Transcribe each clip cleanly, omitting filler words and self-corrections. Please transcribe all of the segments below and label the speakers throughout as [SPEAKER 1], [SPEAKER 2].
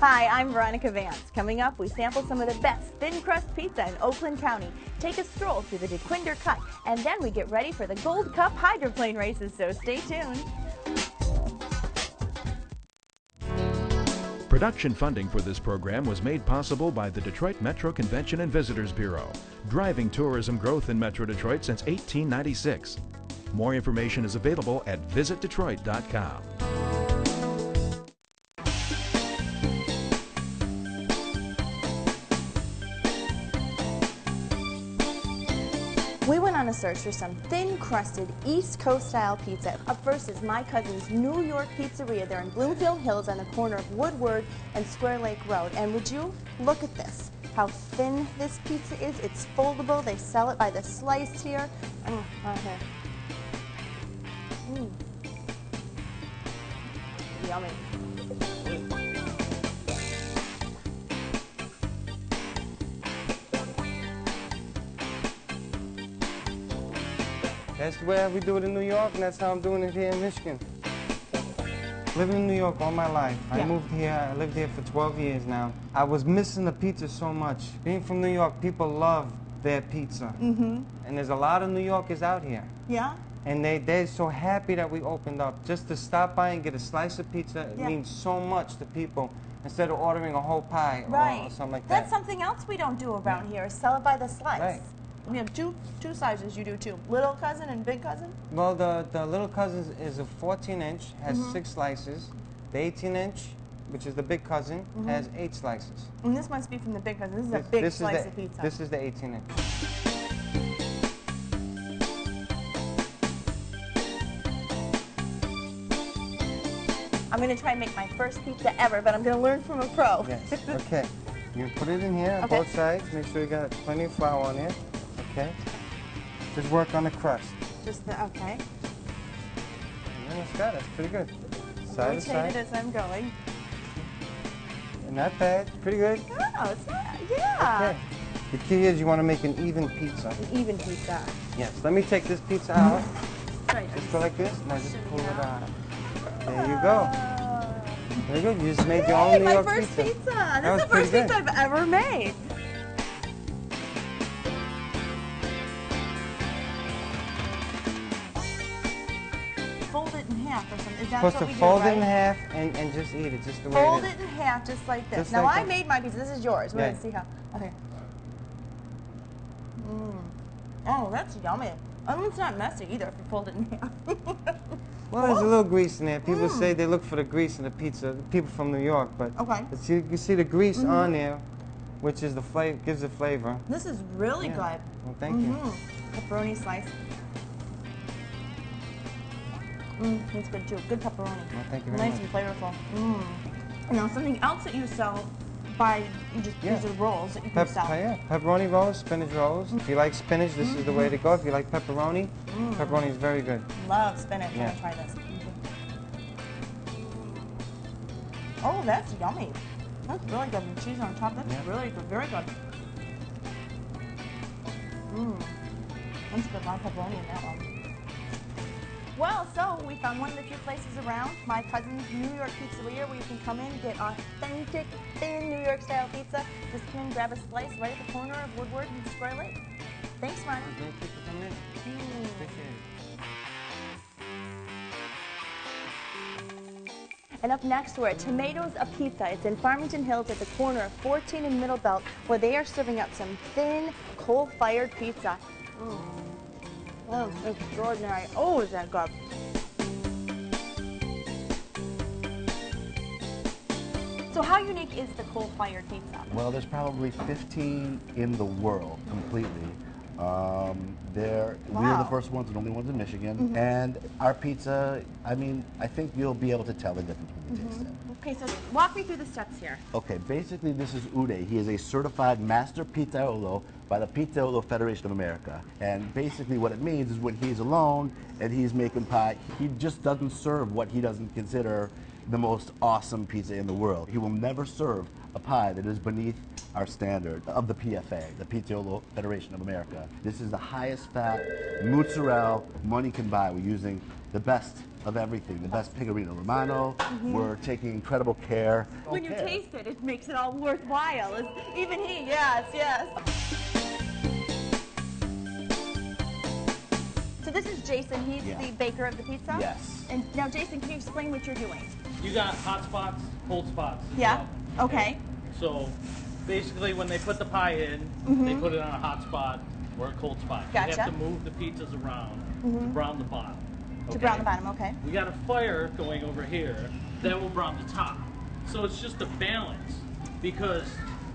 [SPEAKER 1] Hi, I'm Veronica Vance. Coming up, we sample some of the best thin crust pizza in Oakland County, take a stroll through the Dequindre Cut, and then we get ready for the Gold Cup Hyroplane races, so stay tuned.
[SPEAKER 2] Production funding for this program was made possible by the Detroit Metro Convention and Visitors Bureau, driving tourism growth in Metro Detroit since 1896. More information is available at visitdetroit.com.
[SPEAKER 1] We went on a search for some thin-crusted East Coast style pizza. Up first is my cousin's New York Pizzeria. They're in Bloomfield Hills on the corner of Woodward and Square Lake Road. And would you look at this, how thin this pizza is. It's foldable. They sell it by the slice here. Right here. Yummy.
[SPEAKER 3] That's the way we do it in New York, and that's how I'm doing it here in Michigan. Living in New York all my life. I moved here, I lived here for 12 years now. I was missing the pizza so much. Being from New York, people love their pizza. And there's a lot of New Yorkers out here.
[SPEAKER 1] Yeah?
[SPEAKER 3] And they're so happy that we opened up. Just to stop by and get a slice of pizza, it means so much to people instead of ordering a whole pie or something like that.
[SPEAKER 1] That's something else we don't do around here, is sell it by the slice.
[SPEAKER 3] Right.
[SPEAKER 1] We have two sizes you do too. Little cousin and big cousin?
[SPEAKER 3] Well, the little cousin is a 14-inch, has 6 slices. The 18-inch, which is the big cousin, has 8 slices.
[SPEAKER 1] And this must be from the big cousin. This is a big slice of pizza.
[SPEAKER 3] This is the 18-inch.
[SPEAKER 1] I'm going to try and make my first pizza ever, but I'm going to learn from a pro.
[SPEAKER 3] Yes, okay. You put it in here on both sides. Make sure you got plenty of flour on it. Okay. Just work on the crust.
[SPEAKER 1] Just the, okay.
[SPEAKER 3] And then it's got it. It's pretty good. Side to side.
[SPEAKER 1] Rotate it as I'm going.
[SPEAKER 3] Not bad. Pretty good.
[SPEAKER 1] Oh, it's not, yeah.
[SPEAKER 3] Okay. The key is you want to make an even pizza.
[SPEAKER 1] An even pizza.
[SPEAKER 3] Yes. Let me take this pizza out.
[SPEAKER 1] Right.
[SPEAKER 3] Just go like this. Now just pull it out. There you go. Very good. You just made your own New York pizza.
[SPEAKER 1] My first pizza. This is the first pizza I've ever made. Fold it in half or something. Is that
[SPEAKER 3] Supposed
[SPEAKER 1] what
[SPEAKER 3] to
[SPEAKER 1] we do,
[SPEAKER 3] fold it
[SPEAKER 1] right?
[SPEAKER 3] in half and just eat it, just the way
[SPEAKER 1] Fold
[SPEAKER 3] it is.
[SPEAKER 1] it in half, just like this.
[SPEAKER 3] Just
[SPEAKER 1] Now
[SPEAKER 3] like
[SPEAKER 1] I
[SPEAKER 3] that.
[SPEAKER 1] made my pizza. This is yours. We're
[SPEAKER 3] Yeah.
[SPEAKER 1] gonna see how. Okay. Oh, that's yummy. It's not messy either if you fold it in half.
[SPEAKER 3] Well, there's a little grease in there. People say they look for the grease in the pizza. People from New York, but you can see the grease on there, which is the flavor, gives the flavor.
[SPEAKER 1] This is really good.
[SPEAKER 3] Well, thank you.
[SPEAKER 1] Pepperoni slice. It's good too. Good pepperoni.
[SPEAKER 3] Well, thank you very
[SPEAKER 1] nice
[SPEAKER 3] much.
[SPEAKER 1] and flavorful. Now something else that you sell by these are rolls that you can sell.
[SPEAKER 3] Yeah, pepperoni rolls, spinach rolls. If you like spinach, this is the way to go. If you like pepperoni, pepperoni is very good.
[SPEAKER 1] Love spinach. I'm gonna try this. Oh, that's yummy. That's really good. And cheese on top. That's really good. Very good. That's good. A lot of pepperoni in that one. Well, so we found one of the few places around, my cousin's New York Pizzeria, where you can come in and get authentic, thin New York style pizza. Just come in, grab a slice right at the corner of Woodward and Square Lake. Thanks, Ron.
[SPEAKER 3] Thank you for coming in. Appreciate it.
[SPEAKER 1] And up next, we're at Tomatoes Apizza. It's in Farmington Hills at the corner of 14 and Middle Belt, where they are serving up some thin, coal-fired pizza. Oh, extraordinary. Oh, is that good. So how unique is the coal-fired pizza?
[SPEAKER 4] Well, there's probably 15 in the world completely. We are the first ones and only ones in Michigan. And our pizza, I mean, I think you'll be able to tell the difference when you taste it.
[SPEAKER 1] Okay, so walk me through the steps here.
[SPEAKER 4] Okay, basically this is Uday. He is a certified master pizzaiolo by the Pizzaiolo Federation of America. And basically what it means is when he's alone and he's making pie, he just doesn't serve what he doesn't consider the most awesome pizza in the world. He will never serve a pie that is beneath our standard of the PFA, the Pizzaiolo Federation of America. This is the highest fat mozzarella money can buy. We're using the best of everything. The best Pecorino Romano. We're taking incredible care.
[SPEAKER 1] When you taste it, it makes it all worthwhile. Even he, yes, yes. So this is Jason. He's the baker of the pizza?
[SPEAKER 4] Yes.
[SPEAKER 1] And now, Jason, can you explain what you're doing?
[SPEAKER 5] You got hot spots, cold spots.
[SPEAKER 1] Yeah. Okay.
[SPEAKER 5] So basically, when they put the pie in, they put it on a hot spot or a cold spot.
[SPEAKER 1] Gotcha.
[SPEAKER 5] You have to move the pizzas around to brown the bottom.
[SPEAKER 1] To brown the bottom, okay.
[SPEAKER 5] We got a fire going over here that will brown the top. So it's just a balance because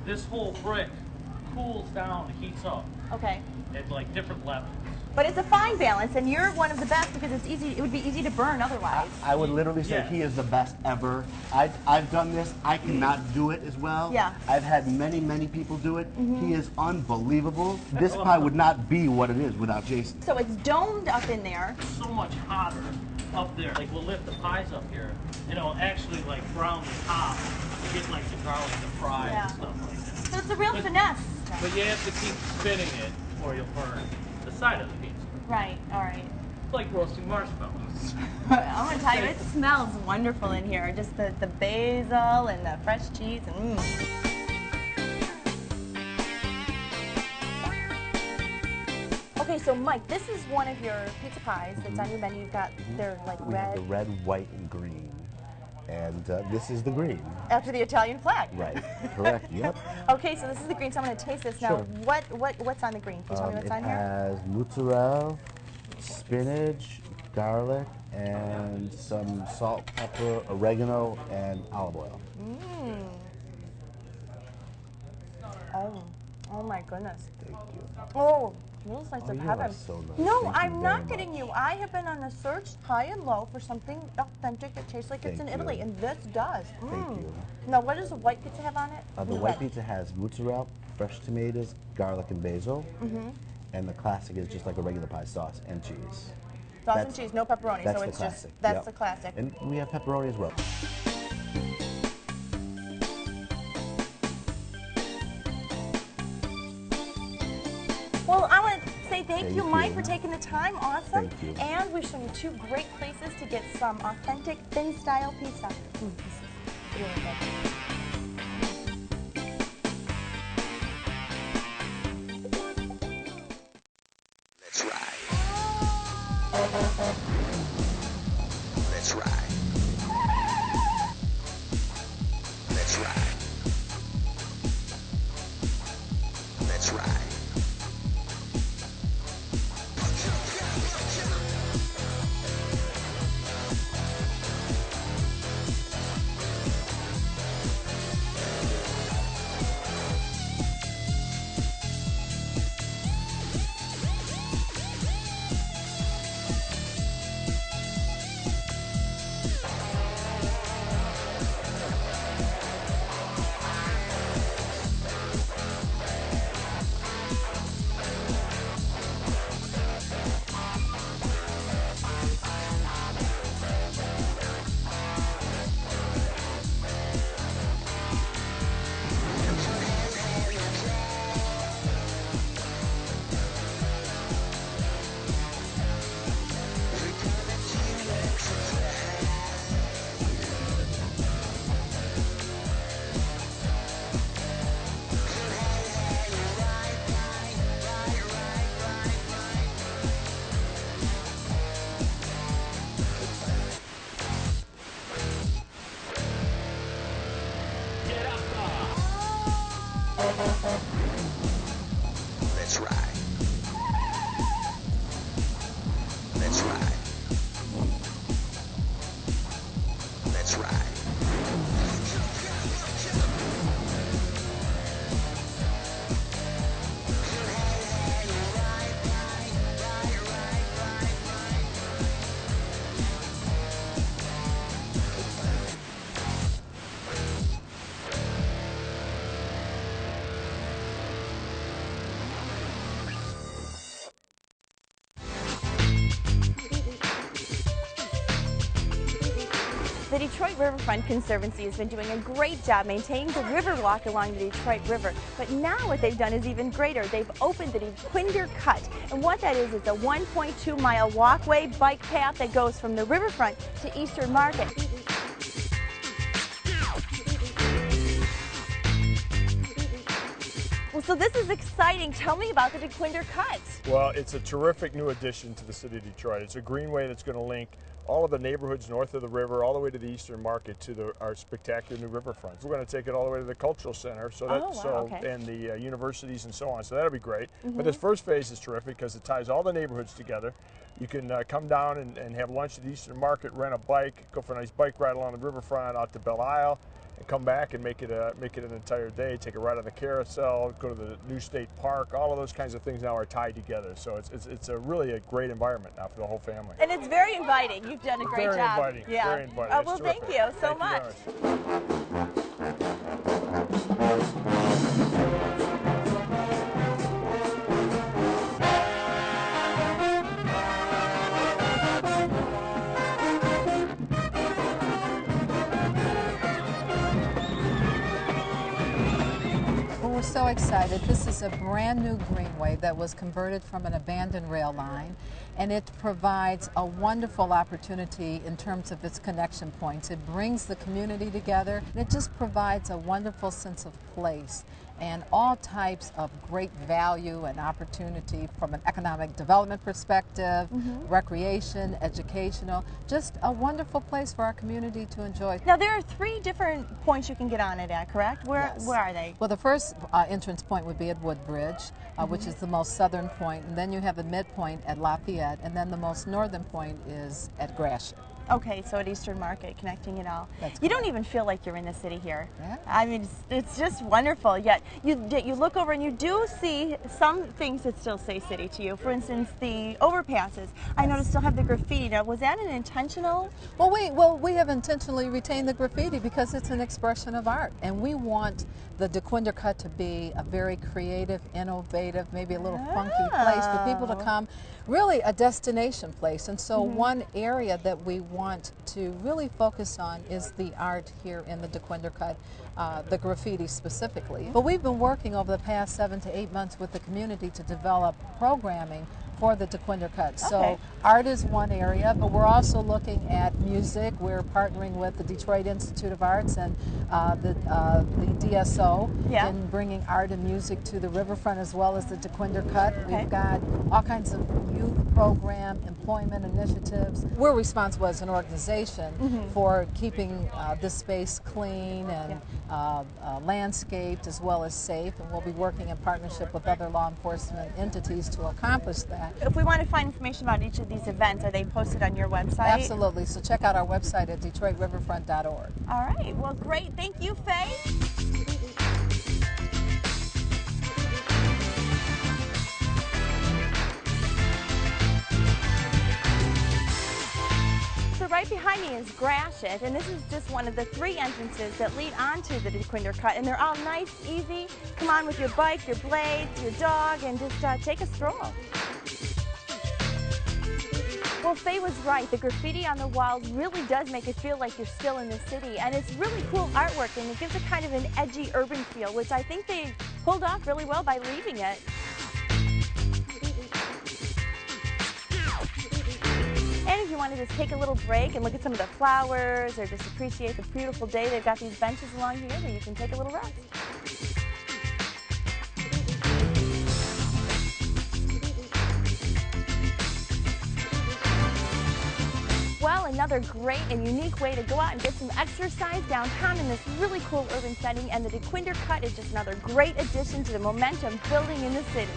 [SPEAKER 5] this whole brick cools down, heats up
[SPEAKER 1] Okay.
[SPEAKER 5] at like different levels.
[SPEAKER 1] But it's a fine balance, and you're one of the best because it's easy. It would be easy to burn otherwise.
[SPEAKER 4] I would literally say he is the best ever. I've done this. I cannot do it as well.
[SPEAKER 1] Yeah.
[SPEAKER 4] I've had many people do it. He is unbelievable. This pie would not be what it is without Jason.
[SPEAKER 1] So it's domed up in there.
[SPEAKER 5] So much hotter up there. Like we'll lift the pies up here, and it'll actually like brown the top to get like the garlic to fry and stuff like that.
[SPEAKER 1] So it's a real finesse.
[SPEAKER 5] But you have to keep spinning it or you'll burn the side of the pizza.
[SPEAKER 1] Right, all right.
[SPEAKER 5] It's like roasting marshmallows.
[SPEAKER 1] I'm going to tell you, it smells wonderful in here. Just the basil and the fresh cheese. And Okay, so Mike, this is one of your pizza pies that's on your menu. You've got, they're like
[SPEAKER 4] We have
[SPEAKER 1] red.
[SPEAKER 4] the red, white, and green. And this is the green.
[SPEAKER 1] After the Italian flag.
[SPEAKER 4] Right. Correct. Yep.
[SPEAKER 1] Okay, so this is the green, so I'm going to taste this. Now, what's on the green? Can you tell me what's on here?
[SPEAKER 4] It has mozzarella, spinach, garlic, and some salt, pepper, oregano, and olive oil.
[SPEAKER 1] Oh my goodness.
[SPEAKER 4] Thank you.
[SPEAKER 1] Oh, little slice of
[SPEAKER 4] you
[SPEAKER 1] heaven.
[SPEAKER 4] are so nice.
[SPEAKER 1] No,
[SPEAKER 4] Thank you
[SPEAKER 1] I'm not
[SPEAKER 4] very
[SPEAKER 1] kidding
[SPEAKER 4] much.
[SPEAKER 1] you. I have been on a search high and low for something authentic that tastes like it's
[SPEAKER 4] Thank
[SPEAKER 1] in Italy,
[SPEAKER 4] you.
[SPEAKER 1] and this does.
[SPEAKER 4] Thank you.
[SPEAKER 1] Now, what does the white pizza have on it?
[SPEAKER 4] The white pizza has mozzarella, fresh tomatoes, garlic, and basil. And the classic is just like a regular pie, sauce and cheese.
[SPEAKER 1] Sauce and cheese, no pepperoni,
[SPEAKER 4] That's
[SPEAKER 1] so
[SPEAKER 4] the
[SPEAKER 1] it's
[SPEAKER 4] classic.
[SPEAKER 1] just, that's
[SPEAKER 4] Yep.
[SPEAKER 1] the classic.
[SPEAKER 4] And we have pepperoni as well.
[SPEAKER 1] Well, I want to say thank you,
[SPEAKER 4] Thank
[SPEAKER 1] Mike,
[SPEAKER 4] you.
[SPEAKER 1] for taking the time. Awesome.
[SPEAKER 4] Thank you.
[SPEAKER 1] And we've shown you two great places to get some authentic thin-style pizza. This is really good.
[SPEAKER 6] Let's ride. Let's ride. Let's ride. Let's ride.
[SPEAKER 1] The Detroit Riverfront Conservancy has been doing a great job maintaining the river walk along the Detroit River, but now what they've done is even greater. They've opened the Dequindre Cut, and what that is a 1.2-mile walkway bike path that goes from the riverfront to Eastern Market. Well, so this is exciting. Tell me about the Dequindre Cut.
[SPEAKER 7] Well, it's a terrific new addition to the city of Detroit. It's a greenway that's going to link all of the neighborhoods north of the river all the way to the Eastern Market to our spectacular new riverfront. We're going to take it all the way to the cultural center, and the universities and so on. So that'll be great. But this first phase is terrific because it ties all the neighborhoods together. You can come down and have lunch at the Eastern Market, rent a bike, go for a nice bike ride along the riverfront out to Belle Isle, and come back and make it an entire day. Take a ride on the carousel, go to the new state park. All of those kinds of things now are tied together. So it's really a great environment now for the whole family.
[SPEAKER 1] And it's very inviting. You've done a great
[SPEAKER 7] very
[SPEAKER 1] job.
[SPEAKER 7] Inviting.
[SPEAKER 1] Yeah.
[SPEAKER 7] Very inviting.
[SPEAKER 1] Well, thank you so much.
[SPEAKER 8] We're so excited. This is a brand new greenway that was converted from an abandoned rail line, and it provides a wonderful opportunity in terms of its connection points. It brings the community together, and it just provides a wonderful sense of place and all types of great value and opportunity from an economic development perspective, recreation, educational, just a wonderful place for our community to enjoy.
[SPEAKER 1] Now there are 3 different points you can get on it at, correct?
[SPEAKER 8] Yes.
[SPEAKER 1] Where are they?
[SPEAKER 8] Well, the first entrance point would be at Woodbridge, which is the most southern point, and then you have a midpoint at Lafayette, and then the most northern point is at Gratiot.
[SPEAKER 1] Okay, so at Eastern Market, connecting it all.
[SPEAKER 8] That's
[SPEAKER 1] you don't
[SPEAKER 8] correct.
[SPEAKER 1] even feel like you're in the city here.
[SPEAKER 8] Yeah.
[SPEAKER 1] I mean, it's just wonderful. Yet you look over and you do see some things that still say city to you. For instance, the overpasses. I noticed still have the graffiti. Now, was that an intentional?
[SPEAKER 8] Well, we have intentionally retained the graffiti because it's an expression of art, and we want the Dequindre Cut to be a very creative, innovative, maybe a little funky place for people to come. Really a destination place, and so one area that we want to really focus on is the art here in the Dequindre Cut, the graffiti specifically. But we've been working over the past 7 to 8 months with the community to develop programming for the Dequindre Cut. So art is one area, but we're also looking at music. We're partnering with the Detroit Institute of Arts and the DSO in bringing art and music to the riverfront as well as the Dequindre Cut. We've got all kinds of youth program, employment initiatives. We're responsible as an organization for keeping this space clean and landscaped as well as safe, and we'll be working in partnership with other law enforcement entities to accomplish that.
[SPEAKER 1] If we want to find information about each of these events, are they posted on your website?
[SPEAKER 8] Absolutely. So check out our website at DetroitRiverfront.org.
[SPEAKER 1] All right. Well, great. Thank you, Faye. So right behind me is Gratiot, and this is just one of the 3 entrances that lead onto the Dequindre Cut, and they're all nice, easy. Come on with your bike, your blades, your dog, and just take a stroll. Well, Faye was right. The graffiti on the walls really does make it feel like you're still in the city, and it's really cool artwork, and it gives it kind of an edgy urban feel, which I think they pulled off really well by leaving it. And if you want to just take a little break and look at some of the flowers or just appreciate the beautiful day, they've got these benches along here where you can take a little rest. Well, another great and unique way to go out and get some exercise downtown in this really cool urban setting, and the Dequindre Cut is just another great addition to the momentum building in the city.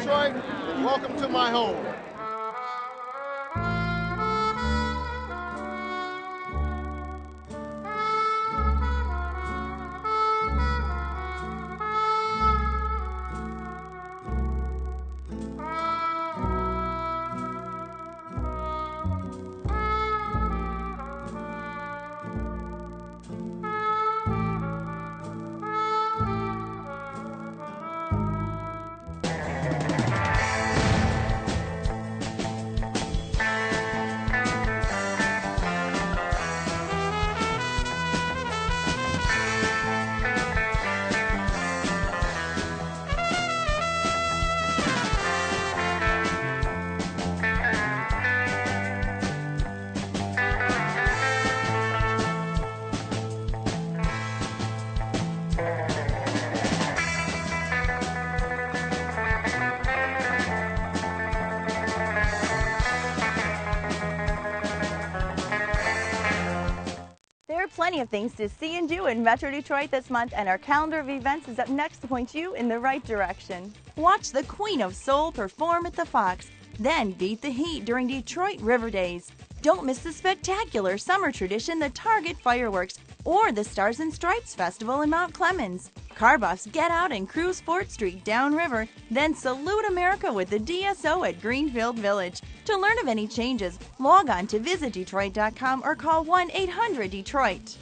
[SPEAKER 9] Detroit, and welcome to my home.
[SPEAKER 1] There are plenty of things to see and do in Metro Detroit this month, and our calendar of events is up next to point you in the right direction. Watch the Queen of Soul perform at the Fox, then beat the heat during Detroit River Days. Don't miss the spectacular summer tradition, the Target Fireworks, or the Stars and Stripes Festival in Mount Clemens. Car buffs get out and cruise Fort Street downriver, then salute America with the DSO at Greenfield Village. To learn of any changes, log on to visitdetroit.com or call 1-800-DETROIT.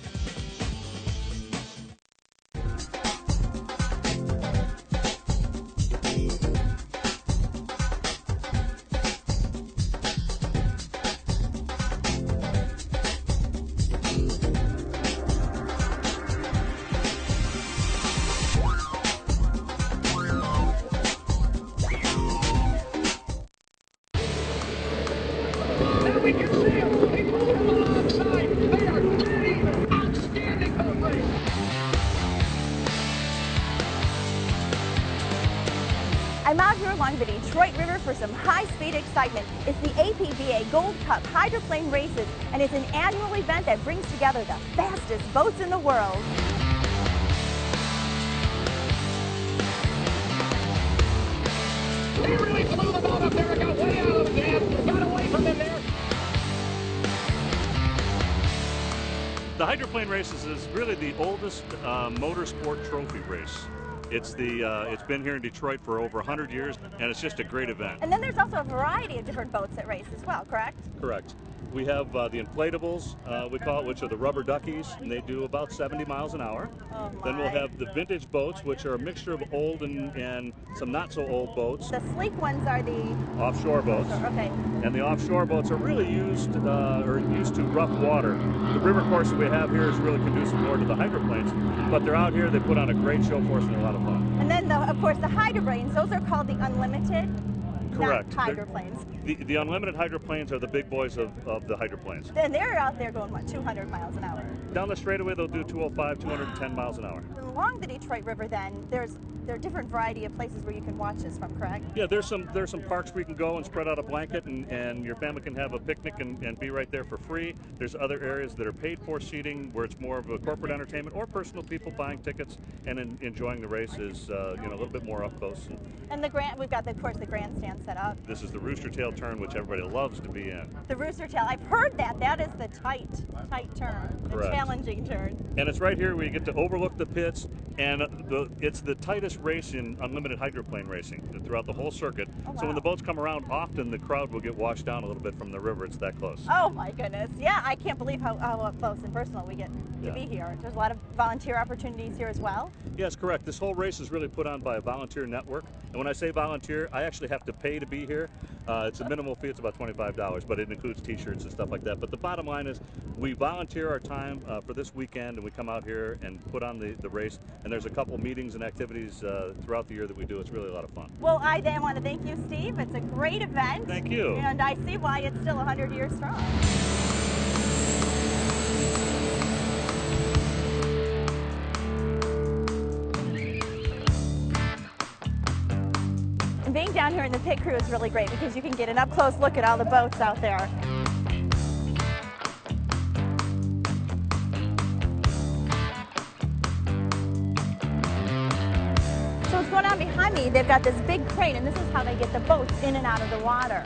[SPEAKER 1] I'm out here along the Detroit River for some high-speed excitement. It's the APBA Gold Cup Hyroplane Races, and it's an annual event that brings together the fastest boats in the world.
[SPEAKER 10] They really blew the boat up there, got way out of the jam, got away from him there.
[SPEAKER 11] The Hyroplane Races is really the oldest motorsport trophy race. It's been here in Detroit for over 100 years, and it's just a great event.
[SPEAKER 1] And then there's also a variety of different boats that race as well, correct?
[SPEAKER 11] Correct. We have the inflatables, we call it, which are the rubber duckies, and they do about 70 miles an hour.
[SPEAKER 1] Oh my.
[SPEAKER 11] Then we'll have the vintage boats, which are a mixture of old and some not so old boats.
[SPEAKER 1] The sleek ones are the
[SPEAKER 11] offshore boats.
[SPEAKER 1] Okay.
[SPEAKER 11] And the offshore boats are really used to rough water. The river course that we have here is really conducive more to the hydroplanes, but they're out here, they put on a great show for us and a lot of fun.
[SPEAKER 1] And then, of course, the hydroplanes, those are called the unlimited.
[SPEAKER 11] Correct.
[SPEAKER 1] Not hydroplanes.
[SPEAKER 11] The unlimited hydroplanes are the big boys of the hydroplanes.
[SPEAKER 1] And they're out there going, what, 200 miles an hour?
[SPEAKER 11] Down the straightaway, they'll do 205, 210 miles an hour.
[SPEAKER 1] Along the Detroit River, then, there are different variety of places where you can watch this from, correct?
[SPEAKER 11] Yeah, there's some parks where you can go and spread out a blanket and your family can have a picnic and be right there for free. There's other areas that are paid for seating where it's more of a corporate entertainment or personal people buying tickets and enjoying the races, a little bit more up close.
[SPEAKER 1] And we've got, of course, the grandstand set up.
[SPEAKER 11] This is the Rooster Tail turn, which everybody loves to be in.
[SPEAKER 1] The Rooster Tail, I've heard that. That is the tight turn, the
[SPEAKER 11] Correct.
[SPEAKER 1] challenging turn.
[SPEAKER 11] And it's right here where you get to overlook the pits, and it's the tightest race in unlimited hydroplane racing throughout the whole circuit.
[SPEAKER 1] Oh, wow.
[SPEAKER 11] So when the boats come around, often the crowd will get washed down a little bit from the river. It's that close.
[SPEAKER 1] Oh my goodness. Yeah, I can't believe how up close and personal we get to be here. There's a lot of volunteer opportunities here as well.
[SPEAKER 11] Yes, correct. This whole race is really put on by a volunteer network. And when I say volunteer, I actually have to pay to be here. It's a minimal fee, it's about $25, but it includes t-shirts and stuff like that. But the bottom line is we volunteer our time for this weekend, and we come out here and put on the race. And there's a couple meetings and activities throughout the year that we do. It's really a lot of fun.
[SPEAKER 1] Well, I then want to thank you, Steve. It's a great event.
[SPEAKER 11] Thank you.
[SPEAKER 1] And I see why it's still 100 years strong. And being down here in the pit crew is really great because you can get an up-close look at all the boats out there. So what's going on around behind me, they've got this big crane, and this is how they get the boats in and out of the water.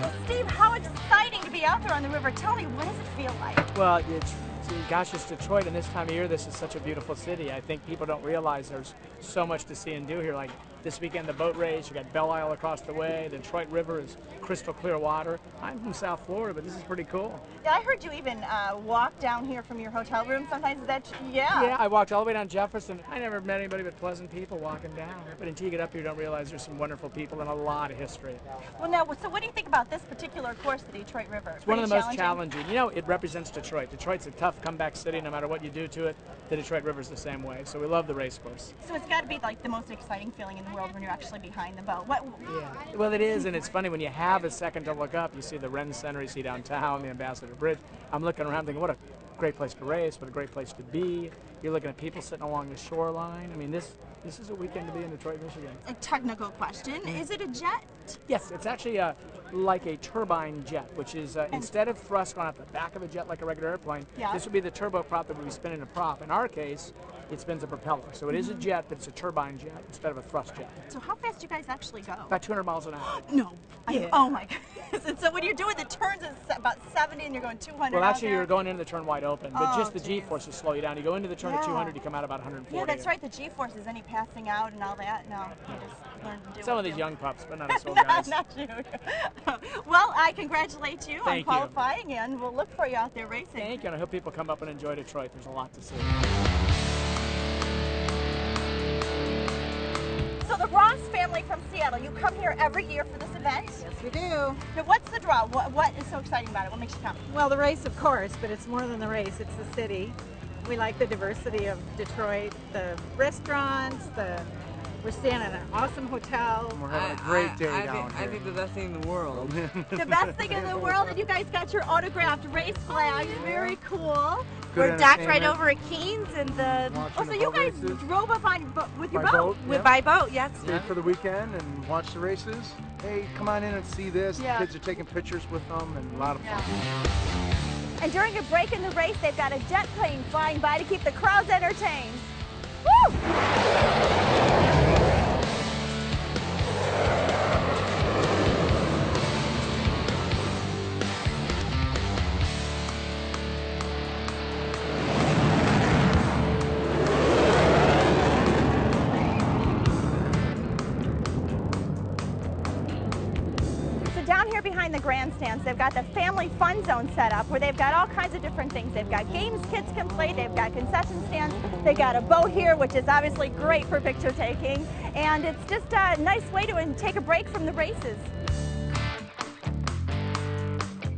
[SPEAKER 1] So Steve, how exciting to be out there on the river. Tell me, what does it feel like?
[SPEAKER 12] Well, gosh, it's Detroit, and this time of year, this is such a beautiful city. I think people don't realize there's so much to see and do here. Like this weekend, the boat race, you got Belle Isle across the way, the Detroit River is crystal clear water. I'm from South Florida, but this is pretty cool.
[SPEAKER 1] Yeah, I heard you even walk down here from your hotel room sometimes. Is that,
[SPEAKER 12] Yeah, I walked all the way down Jefferson. I never met anybody but pleasant people walking down. But until you get up here, you don't realize there's some wonderful people and a lot of history.
[SPEAKER 1] Well, now, so what do you think about this particular course, the Detroit River?
[SPEAKER 12] It's one of the most challenging. You know, it represents Detroit. Detroit's a tough comeback city, no matter what you do to it. The Detroit River's the same way, so we love the race course.
[SPEAKER 1] So it's got to be like the most exciting feeling in the world when you're actually behind the boat.
[SPEAKER 12] Yeah, well it is, and it's funny when you have a second to look up, you see the Ren Center, you see downtown, the Ambassador Bridge. I'm looking around thinking, what a great place to race, what a great place to be. You're looking at people sitting along the shoreline. I mean, this is a weekend to be in Detroit, Michigan.
[SPEAKER 1] A technical question, is it a jet?
[SPEAKER 12] Yes, it's actually like a turbine jet, which is instead of thrust going out the back of a jet like a regular airplane, this would be the turboprop that would be spinning a prop. In our case, it spins a propeller. So it is a jet, but it's a turbine jet instead of a thrust jet.
[SPEAKER 1] So how fast do you guys actually go?
[SPEAKER 12] About 200 miles an hour.
[SPEAKER 1] No. Oh my goodness. And so when you're doing the turns, it's about 70 and you're going 200
[SPEAKER 12] Well, actually, you're going into the turn wide open, but just the
[SPEAKER 1] geez.
[SPEAKER 12] G-forces slow you down. You go into the turn at 200, you come out about 140.
[SPEAKER 1] Yeah, that's right. The G-forces, any passing out and all that? No, you just learn to do
[SPEAKER 12] Some
[SPEAKER 1] it.
[SPEAKER 12] of these young pups, but not us old guys.
[SPEAKER 1] Not you. Well, I congratulate you on
[SPEAKER 12] Thank you.
[SPEAKER 1] qualifying, and we'll look for you out there racing.
[SPEAKER 12] Thank you, and I hope people come up and enjoy Detroit. There's a lot to see.
[SPEAKER 1] So the Ross family from Seattle, you come here every year for this event?
[SPEAKER 13] Yes, we do.
[SPEAKER 1] Now, what's the draw? What is so exciting about it? What makes you come?
[SPEAKER 13] Well, the race, of course, but it's more than the race. It's the city. We like the diversity of Detroit, the restaurants, we're staying at an awesome hotel.
[SPEAKER 14] We're having a great day
[SPEAKER 15] down here. I think the best thing in the world.
[SPEAKER 1] The best thing in the world, and you guys got your autographed race flags. Very cool.
[SPEAKER 14] Good
[SPEAKER 1] We're docked right over at Keens, and so you guys drove up on with your boat? By boat, yes.
[SPEAKER 14] Stayed for the weekend and watched the races. Hey, come on in and see this.
[SPEAKER 1] Yeah.
[SPEAKER 14] The kids are taking pictures with them, and a lot of fun.
[SPEAKER 1] And during a break in the race, they've got a jet plane flying by to keep the crowds entertained. Woo! Down here behind the grandstands, they've got the family fun zone set up where they've got all kinds of different things. They've got games kids can play, they've got concession stands, they've got a boat here, which is obviously great for picture taking, and it's just a nice way to take a break from the races.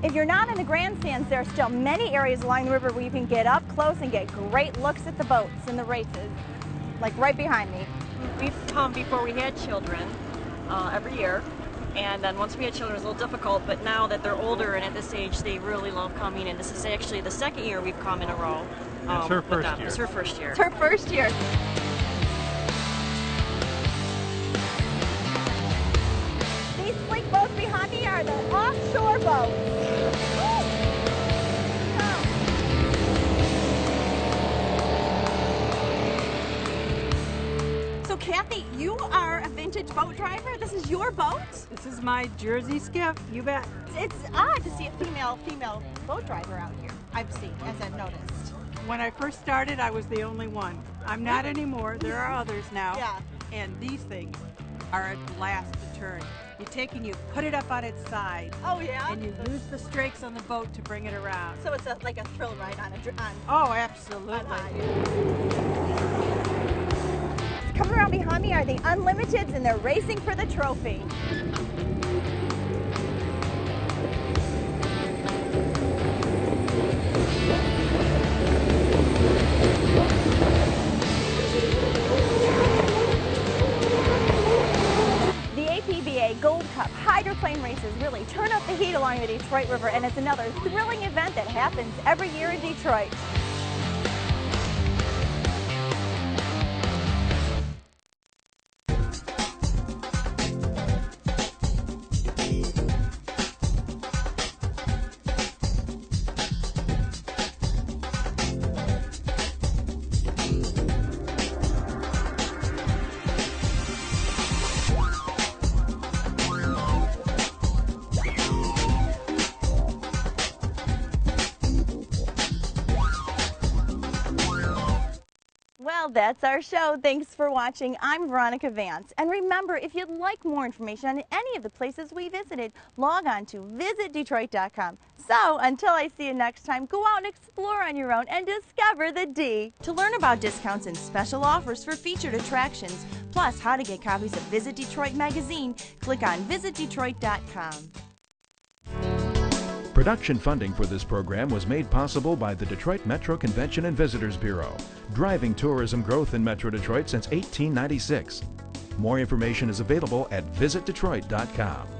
[SPEAKER 1] If you're not in the grandstands, there are still many areas along the river where you can get up close and get great looks at the boats and the races, like right behind me.
[SPEAKER 16] We've come before we had children every year. And then once we had children, it was a little difficult, but now that they're older and at this age, they really love coming. And this is actually the second year we've come in a row.
[SPEAKER 14] It's her first year.
[SPEAKER 16] It's her first year.
[SPEAKER 1] It's her first year. These sleek boats behind me are the offshore boats. So Kathy, you are a vintage boat driver. This is your boat?
[SPEAKER 13] This is my Jersey skiff, you bet.
[SPEAKER 1] It's odd to see a female boat driver out here, I've seen, as I've noticed.
[SPEAKER 13] When I first started, I was the only one. I'm not anymore. There are others now.
[SPEAKER 1] Yeah.
[SPEAKER 13] And these things are a blast to turn. You take and you put it up on its side.
[SPEAKER 1] Oh, yeah?
[SPEAKER 13] And you use the strakes on the boat to bring it around.
[SPEAKER 1] So it's like a thrill ride on
[SPEAKER 13] Oh, absolutely.
[SPEAKER 1] Coming around behind me are the Unlimiteds, and they're racing for the trophy. The APBA Gold Cup Hyroplane races really turn up the heat along the Detroit River, and it's another thrilling event that happens every year in Detroit. Well, that's our show. Thanks for watching. I'm Veronica Vance. And remember, if you'd like more information on any of the places we visited, log on to visitdetroit.com. So, until I see you next time, go out and explore on your own and discover the D. To learn about discounts and special offers for featured attractions, plus how to get copies of Visit Detroit magazine, click on visitdetroit.com.
[SPEAKER 2] Production funding for this program was made possible by the Detroit Metro Convention and Visitors Bureau, driving tourism growth in Metro Detroit since 1896. More information is available at visitdetroit.com.